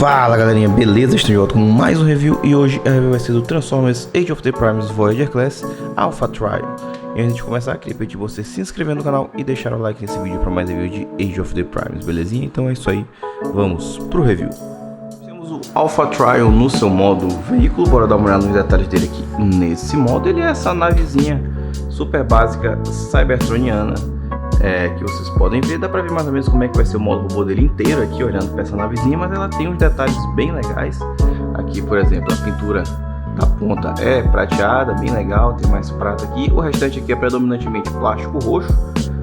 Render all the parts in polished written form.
Fala galerinha, beleza? Estou de volta com mais um review e hoje a review vai ser do Transformers Age of the Primes Voyager Class Alpha Trial. E antes de começar, queria pedir você se inscrever no canal e deixar o like nesse vídeo para mais review de Age of the Primes, belezinha? Então é isso aí, vamos pro review. Temos o Alpha Trial no seu modo veículo, bora dar uma olhada nos detalhes dele aqui. Nesse modo ele é essa navezinha super básica cybertroniana. Que vocês podem ver, dá pra ver mais ou menos como é que vai ser o modo robô dele inteiro aqui, olhando para essa navezinha, mas ela tem uns detalhes bem legais. Aqui, por exemplo, a pintura da ponta é prateada, bem legal, tem mais prata aqui. O restante aqui é predominantemente plástico roxo,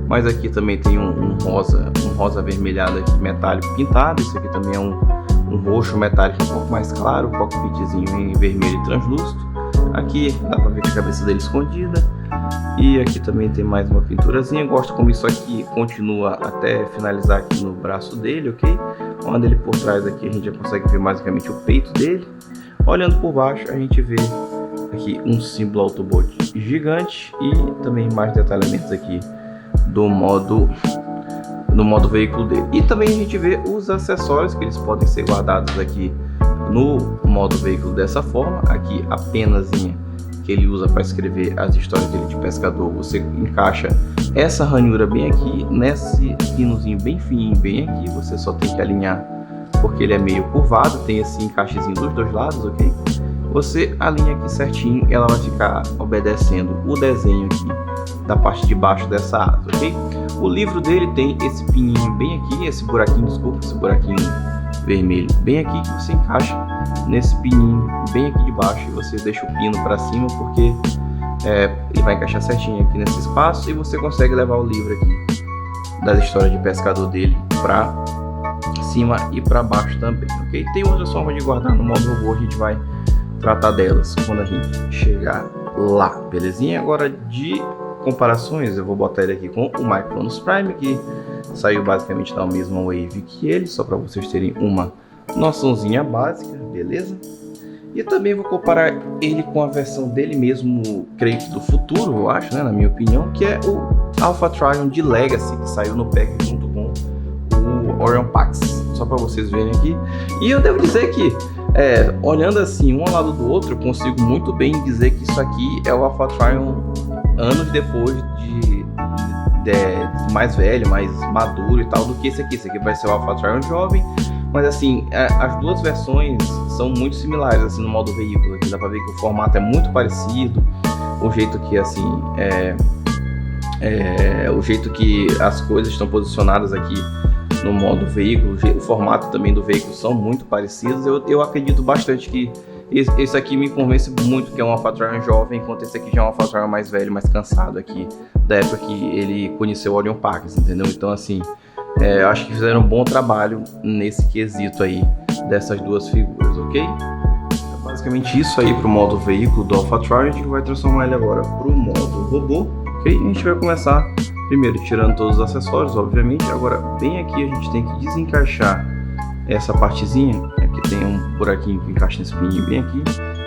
mas aqui também tem um rosa avermelhado aqui, metálico pintado. Isso aqui também é um roxo metálico um pouco mais claro, um cockpitzinho em vermelho e translúcido. Aqui dá pra ver a cabeça dele escondida. E aqui também tem mais uma pinturazinha. Gosto como isso aqui continua até finalizar aqui no braço dele, ok? Olhando ele por trás aqui, a gente já consegue ver basicamente o peito dele. Olhando por baixo, a gente vê aqui um símbolo Autobot gigante e também mais detalhamentos aqui do modo veículo dele. E também a gente vê os acessórios que eles podem ser guardados aqui no modo veículo dessa forma. Aqui a penazinha que ele usa para escrever as histórias dele de pescador, você encaixa essa ranhura bem aqui, nesse pinozinho bem fininho bem aqui, você só tem que alinhar porque ele é meio curvado, tem esse encaixezinho dos dois lados, ok? Você alinha aqui certinho, ela vai ficar obedecendo o desenho aqui da parte de baixo dessa asa, ok? O livro dele tem esse pininho bem aqui, esse buraquinho vermelho bem aqui, que você encaixa nesse pininho bem aqui de baixo e você deixa o pino para cima porque ele vai encaixar certinho aqui nesse espaço e você consegue levar o livro aqui das histórias de pescador dele para cima e para baixo também, ok? Tem outras formas de guardar no modo robô, a gente vai tratar delas quando a gente chegar lá, belezinha? Agora de comparações, eu vou botar ele aqui com o Micronus Prime, que saiu basicamente da mesma wave que ele, só para vocês terem uma noçãozinha básica, beleza? E também vou comparar ele com a versão dele mesmo, creio que do futuro, eu acho, né, na minha opinião, que é o Alpha Trion de Legacy, que saiu no pack junto com o Orion Pax, só para vocês verem aqui. E eu devo dizer que, olhando assim, um ao lado do outro, eu consigo muito bem dizer que isso aqui é o Alpha Trion anos depois de mais velho, mais maduro e tal, do que esse aqui. Esse aqui vai ser o Alpha Trion jovem, mas assim, as duas versões são muito similares assim no modo veículo. Aqui dá pra ver que o formato é muito parecido, o jeito que assim o jeito que as coisas estão posicionadas aqui no modo veículo, o formato também do veículo são muito parecidos. Eu acredito bastante que esse aqui me convence muito que é um Alpha Trion jovem, enquanto esse aqui já é um Alpha Trion mais velho, mais cansado aqui, da época que ele conheceu o Orion Pax, entendeu? Então assim, acho que fizeram um bom trabalho nesse quesito aí dessas duas figuras, ok? É basicamente isso aí pro modo veículo do Alpha Trion. A gente vai transformar ele agora pro modo robô, ok? A gente vai começar primeiro tirando todos os acessórios, obviamente. Agora bem aqui a gente tem que desencaixar essa partezinha, aqui tem um buraquinho que encaixa nesse pininho bem aqui,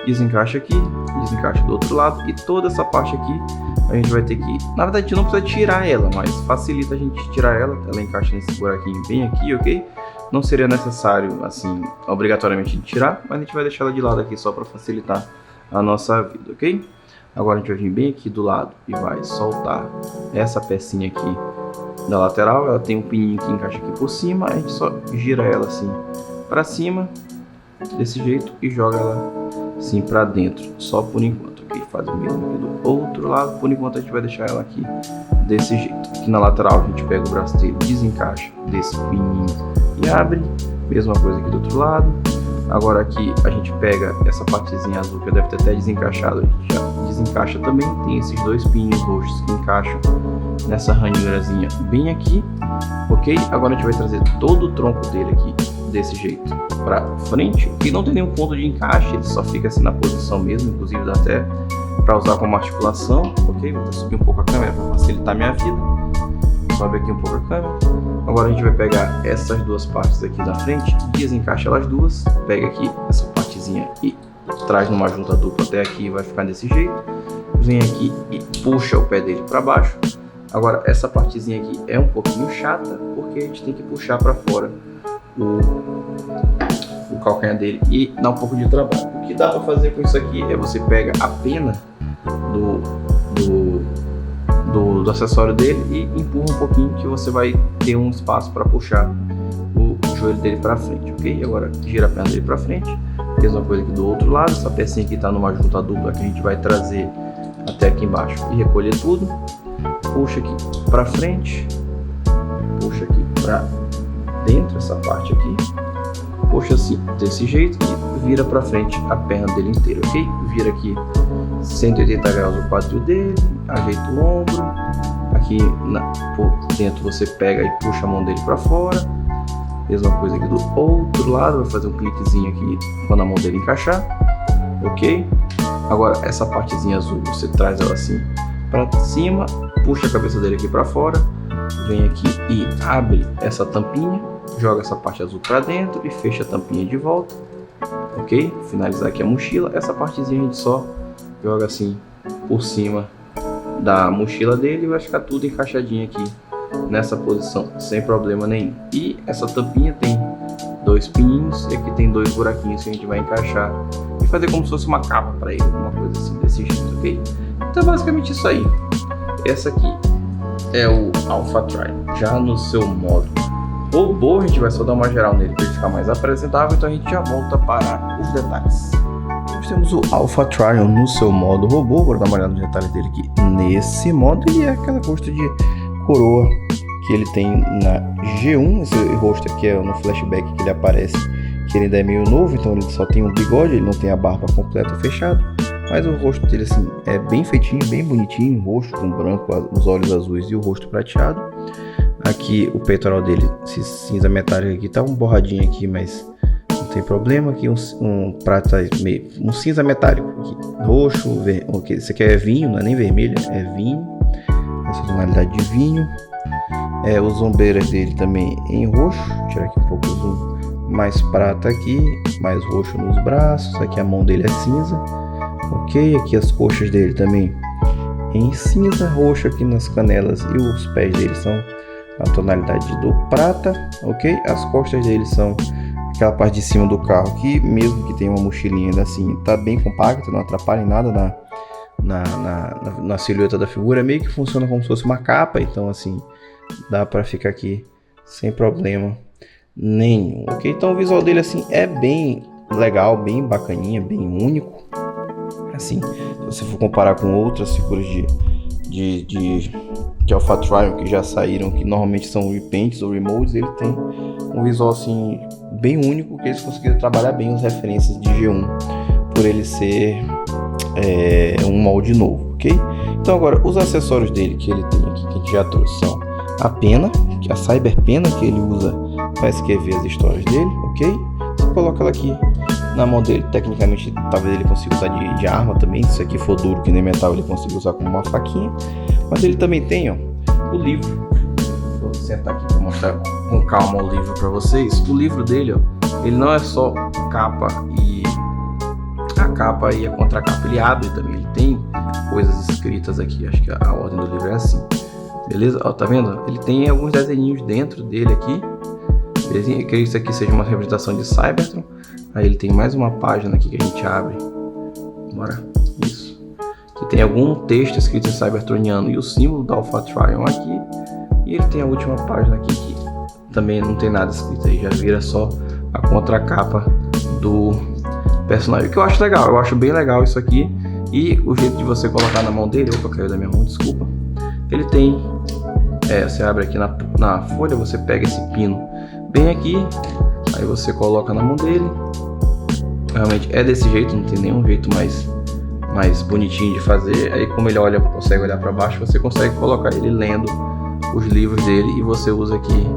desencaixa aqui, desencaixa do outro lado, e toda essa parte aqui a gente vai ter que, na verdade a gente não precisa tirar ela, mas facilita a gente tirar ela encaixa nesse buraquinho bem aqui, ok? Não seria necessário, assim, obrigatoriamente tirar, mas a gente vai deixar ela de lado aqui só para facilitar a nossa vida, ok? Agora a gente vai vir bem aqui do lado e vai soltar essa pecinha aqui da lateral. Ela tem um pininho que encaixa aqui por cima, a gente só gira ela assim para cima, desse jeito, e joga ela assim para dentro, só por enquanto, ok? Faz o mesmo aqui do outro lado, por enquanto a gente vai deixar ela aqui desse jeito. Aqui na lateral a gente pega o braço dele, desencaixa desse pininho e abre, mesma coisa aqui do outro lado. Agora aqui a gente pega essa partezinha azul que eu deve ter até desencaixado, a gente já desencaixa também, tem esses dois pininhos roxos que encaixam nessa ranhurazinha bem aqui, ok? Agora a gente vai trazer todo o tronco dele aqui desse jeito para frente, que não tem nenhum ponto de encaixe, ele só fica assim na posição mesmo, inclusive dá até para usar como articulação, ok? Vou até subir um pouco a câmera para facilitar a minha vida, sobe aqui um pouco a câmera. Agora a gente vai pegar essas duas partes aqui da frente, desencaixa elas duas, pega aqui essa partezinha e traz numa junta dupla até aqui, vai ficar desse jeito. Vem aqui e puxa o pé dele para baixo. Agora essa partezinha aqui é um pouquinho chata, porque a gente tem que puxar para fora o calcanhar dele e dá um pouco de trabalho. O que dá para fazer com isso aqui é você pega a pena do acessório dele e empurra um pouquinho, que você vai ter um espaço para puxar o joelho dele para frente, ok? Agora gira a perna dele para frente, mesma coisa aqui do outro lado. Essa pecinha aqui está numa junta dupla que a gente vai trazer até aqui embaixo e recolher tudo. Puxa aqui para frente, puxa aqui para dentro, essa parte aqui, puxa assim, desse jeito, e vira para frente a perna dele inteira, ok? Vira aqui 180 graus o quadril dele, ajeita o ombro, aqui por dentro você pega e puxa a mão dele para fora, mesma coisa aqui do outro lado, vai fazer um cliquezinho aqui quando a mão dele encaixar, ok? Agora essa partezinha azul você traz ela assim para cima, puxa a cabeça dele aqui para fora, vem aqui e abre essa tampinha, joga essa parte azul para dentro e fecha a tampinha de volta, ok? Finalizar aqui a mochila. Essa partezinha a gente só joga assim por cima da mochila dele e vai ficar tudo encaixadinho aqui nessa posição, sem problema nenhum. E essa tampinha tem dois pininhos e aqui tem dois buraquinhos que a gente vai encaixar e fazer como se fosse uma capa para ele, alguma coisa assim desse jeito, ok? Então é basicamente isso aí. Essa aqui é o AlphaTry, já no seu modo robô. A gente vai só dar uma geral nele para ele ficar mais apresentável, então a gente já volta para os detalhes. Nós temos o AlphaTry no seu modo robô. Vou dar uma olhada nos detalhes dele aqui. Nesse modo ele é aquela costa de coroa que ele tem na G1. Esse rosto aqui é no flashback que ele aparece, que ele ainda é meio novo, então ele só tem um bigode, ele não tem a barba completa fechada. Mas o rosto dele assim é bem feitinho, bem bonitinho, roxo com branco, os olhos azuis e o rosto prateado. Aqui o peitoral dele, esse cinza metálico aqui, tá um borradinho aqui, mas não tem problema. Aqui um prata meio, um cinza metálico aqui, roxo, okay, esse aqui é vinho, não é nem vermelho, é vinho, essa tonalidade de vinho. Os ombreiras dele também em roxo, vou tirar aqui um pouco o zoom, mais prata aqui, mais roxo nos braços. Aqui a mão dele é cinza, ok? Aqui as coxas dele também em cinza, roxo aqui nas canelas e os pés dele são a tonalidade do prata, ok? As costas dele são aquela parte de cima do carro aqui, mesmo que tenha uma mochilinha ainda assim, tá bem compacta, não atrapalha em nada na silhueta da figura, meio que funciona como se fosse uma capa, então assim, dá para ficar aqui sem problema nenhum, ok? Então o visual dele assim é bem legal, bem bacaninha, bem único, assim, se você for comparar com outras figuras de AlphaTry que já saíram, que normalmente são repaints ou remolds, ele tem um visual assim bem único, que eles conseguiram trabalhar bem as referências de G1 por ele ser um molde novo, ok? Então agora os acessórios dele que ele tem aqui, que a gente já trouxe, são a pena, a Cyber Pena, que ele usa para escrever as histórias dele, ok? Você coloca ela aqui na mão dele, tecnicamente talvez ele consiga usar de arma também, se isso aqui for duro que nem metal ele consiga usar como uma faquinha. Mas ele também tem, ó, o livro. Vou sentar aqui para mostrar com calma o livro para vocês. O livro dele, ó, ele não é só capa e a contracapa, ele abre também, ele tem coisas escritas aqui, acho que a ordem do livro é assim, beleza? Ó, tá vendo? Ele tem alguns desenhinhos dentro dele aqui, beleza? Eu creio que isso aqui seja uma representação de Cybertron. Aí ele tem mais uma página aqui que a gente abre, bora, isso, que tem algum texto escrito em Cybertroniano e o símbolo da AlphaTry aqui, e ele tem a última página aqui que também não tem nada escrito, aí já vira só a contracapa do personagem, que eu acho legal, eu acho bem legal isso aqui. E o jeito de você colocar na mão dele, opa, caiu da minha mão, desculpa, ele tem, você abre aqui na folha, você pega esse pino bem aqui, aí você coloca na mão dele, realmente é desse jeito, não tem nenhum jeito mais bonitinho de fazer. Aí como ele consegue olhar para baixo, você consegue colocar ele lendo os livros dele, e você usa aqui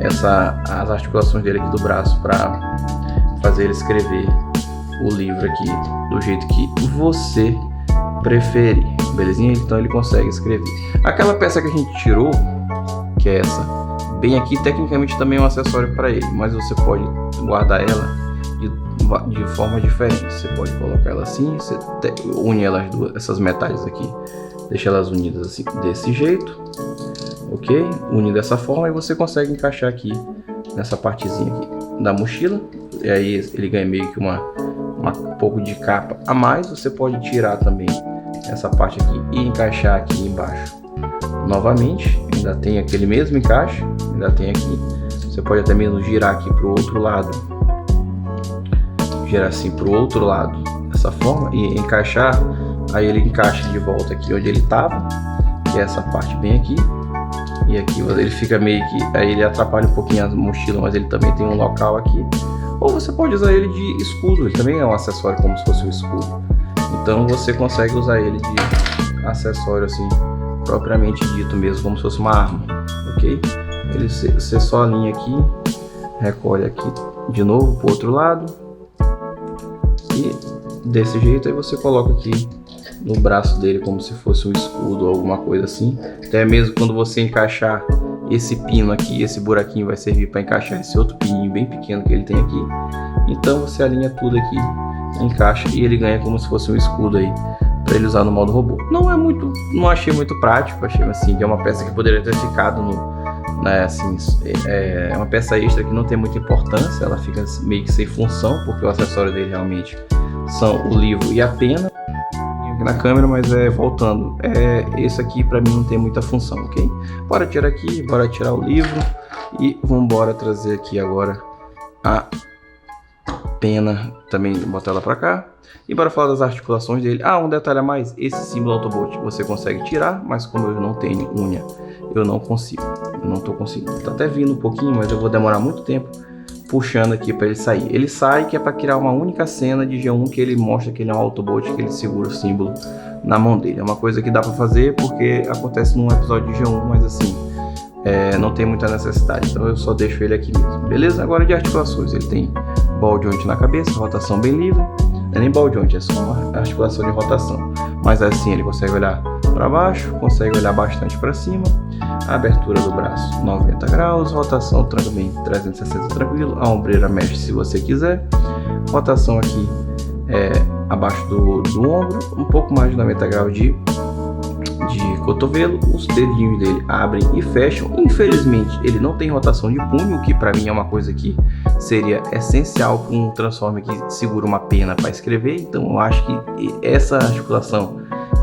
as articulações dele aqui do braço para fazer ele escrever o livro aqui do jeito que você preferir, belezinha? Então ele consegue escrever. Aquela peça que a gente tirou, que é essa bem aqui, tecnicamente também é um acessório para ele, mas você pode guardar ela de forma diferente. Você pode colocar ela assim, você une elas duas, essas metades aqui, deixa elas unidas assim, desse jeito, ok? Une dessa forma e você consegue encaixar aqui nessa partezinha aqui da mochila, e aí ele ganha meio que um pouco de capa a mais. Você pode tirar também essa parte aqui e encaixar aqui embaixo novamente, ainda tem aquele mesmo encaixe, ainda tem aqui. Você pode até mesmo girar aqui para o outro lado, girar assim para o outro lado dessa forma e encaixar. Aí ele encaixa de volta aqui onde ele estava, que é essa parte bem aqui. E aqui ele fica meio que, aí ele atrapalha um pouquinho a mochila, mas ele também tem um local aqui. Ou você pode usar ele de escudo, ele também é um acessório como se fosse um escudo. Então você consegue usar ele de acessório assim, propriamente dito mesmo, como se fosse uma arma, ok? Você só alinha aqui, recolhe aqui de novo pro outro lado. E desse jeito aí você coloca aqui no braço dele como se fosse um escudo ou alguma coisa assim. Até mesmo quando você encaixar esse pino aqui, esse buraquinho vai servir para encaixar esse outro pininho bem pequeno que ele tem aqui. Então você alinha tudo aqui, encaixa e ele ganha como se fosse um escudo aí para ele usar no modo robô. Não achei muito prático, achei assim que é uma peça que poderia ter ficado assim, é uma peça extra que não tem muita importância, ela fica meio que sem função, porque o acessório dele realmente são o livro e a pena. Na câmera, mas voltando, esse aqui para mim não tem muita função, ok? Bora tirar aqui, bora tirar o livro e vamos embora trazer aqui agora a pena, também botar ela para cá e bora falar das articulações dele. Um detalhe a mais, esse símbolo Autobot você consegue tirar, mas como eu não tenho unha, eu não consigo, eu não tô conseguindo. Tá até vindo um pouquinho, mas eu vou demorar muito tempo puxando aqui para ele sair. Ele sai que é para criar uma única cena de G1 que ele mostra que ele é um Autobot, que ele segura o símbolo na mão dele. É uma coisa que dá para fazer porque acontece num episódio de G1, mas assim, não tem muita necessidade, então eu só deixo ele aqui mesmo, beleza? Agora de articulações, ele tem ball joint na cabeça, rotação bem livre, não é nem ball joint, é só uma articulação de rotação, mas assim ele consegue olhar para baixo, consegue olhar bastante para cima. A abertura do braço 90 graus, rotação também 360 tranquilo, a ombreira mexe se você quiser, rotação aqui abaixo do ombro, um pouco mais de 90 graus de cotovelo, os dedinhos dele abrem e fecham. Infelizmente ele não tem rotação de punho, o que para mim é uma coisa que seria essencial para um Transformer que segura uma pena para escrever, então eu acho que essa articulação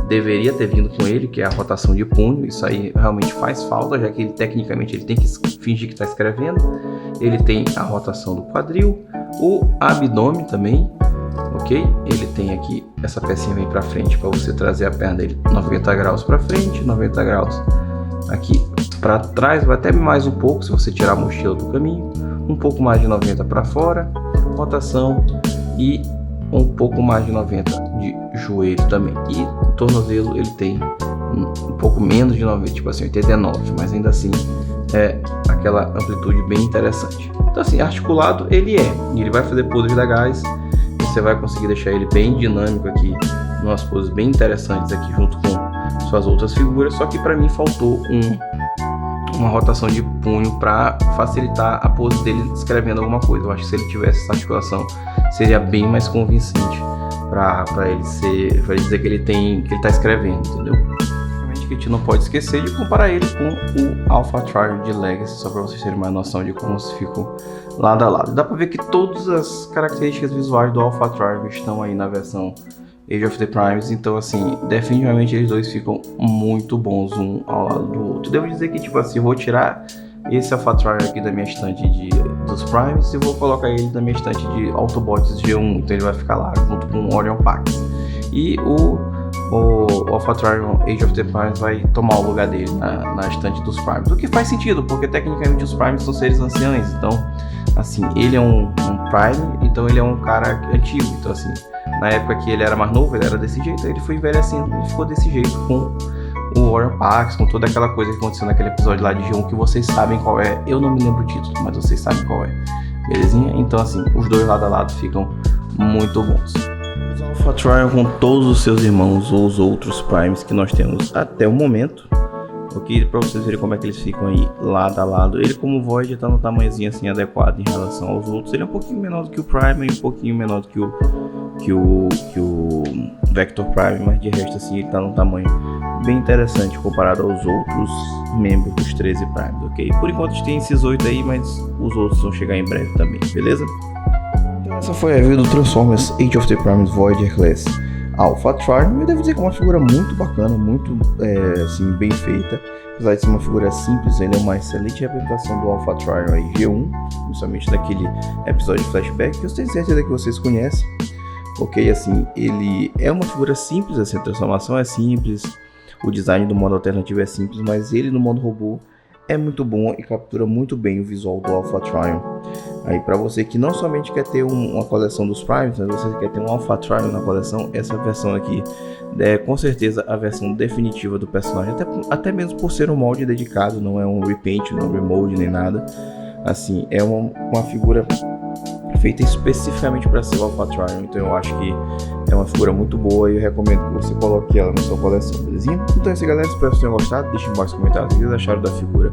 deveria ter vindo com ele, que é a rotação de punho. Isso aí realmente faz falta, já que ele tecnicamente ele tem que fingir que está escrevendo. Ele tem a rotação do quadril, o abdômen também, ok? Ele tem aqui essa pecinha vem para frente para você trazer a perna dele 90 graus para frente, 90 graus aqui para trás, vai até mais um pouco se você tirar a mochila do caminho, um pouco mais de 90 para fora, rotação e um pouco mais de 90 de joelho também. E o tornozelo ele tem um pouco menos de 90, tipo assim 89, mas ainda assim é aquela amplitude bem interessante. Então assim, articulado ele vai fazer poses da gás, você vai conseguir deixar ele bem dinâmico aqui, umas poses bem interessantes aqui junto com suas outras figuras, só que para mim faltou uma rotação de punho para facilitar a pose dele escrevendo alguma coisa. Eu acho que se ele tivesse essa articulação seria bem mais convincente para ele dizer que ele está escrevendo, entendeu? Realmente que a gente não pode esquecer de comparar ele com o Alpha Trial de Legacy, só para vocês terem uma noção de como se ficam lado a lado. Dá para ver que todas as características visuais do Alpha Trial estão aí na versão Age of the Primes, então assim, definitivamente eles dois ficam muito bons um ao lado do outro. Devo dizer que tipo assim, eu vou tirar esse Alpha Trial aqui da minha estante dos Primes e vou colocar ele na minha estante de Autobots G1, então ele vai ficar lá junto com o Orion Pax. E o Alpha Trial Age of the Primes vai tomar o lugar dele na estante dos Primes, o que faz sentido, porque tecnicamente os Primes são seres anciãos, então assim, ele é um Prime, então ele é um cara antigo, então assim, na época que ele era mais novo, ele era desse jeito, aí ele foi envelhecendo, ele ficou desse jeito com o Orion Pax, com toda aquela coisa que aconteceu naquele episódio lá de G1, que vocês sabem qual é, eu não me lembro o título, mas vocês sabem qual é, belezinha? Então assim, os dois lado a lado ficam muito bons. Os Alpha Trial com todos os seus irmãos ou os outros Primes que nós temos até o momento, ok? Para vocês verem como é que eles ficam aí lado a lado. Ele como Void está no tamanhozinho assim adequado em relação aos outros. Ele é um pouquinho menor do que o Prime e um pouquinho menor do que o Vector Prime, mas de resto assim ele está num tamanho bem interessante comparado aos outros membros dos 13 Primes, ok? Por enquanto tem esses 8 aí, mas os outros vão chegar em breve também, beleza? Essa foi a review do Transformers Age of the Primes Voyager Class Alpha Trion. Eu devo dizer que é uma figura muito bacana, muito assim, bem feita. Apesar de ser uma figura simples, ele é uma excelente representação do Alpha Trion aí, G1, principalmente daquele episódio de flashback, que eu tenho certeza que vocês conhecem. Ok, assim, ele é uma figura simples, assim, a transformação é simples, o design do modo alternativo é simples, mas ele no modo robô é muito bom e captura muito bem o visual do Alpha Trion. Aí para você que não somente quer ter uma coleção dos Primes, mas você quer ter um Alpha Trion na coleção, essa versão aqui é com certeza a versão definitiva do personagem, até mesmo por ser um molde dedicado, não é um repaint, não é um remold nem nada. Assim, é uma figura feita especificamente para ser o Alpha Trion, então eu acho que é uma figura muito boa e eu recomendo que você coloque ela na sua coleção, belezinha? Então é isso, galera, espero que vocês tenham gostado, deixem embaixo nos comentários o que vocês acharam da figura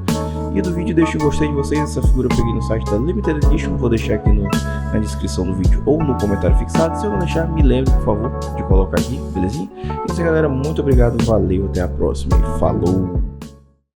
e do vídeo, deixem um gostei de vocês. Essa figura eu peguei no site da Limited Edition, vou deixar aqui na descrição do vídeo ou no comentário fixado. Se eu não deixar, me lembre, por favor, de colocar aqui, belezinha? É isso aí, galera, muito obrigado, valeu, até a próxima e falou!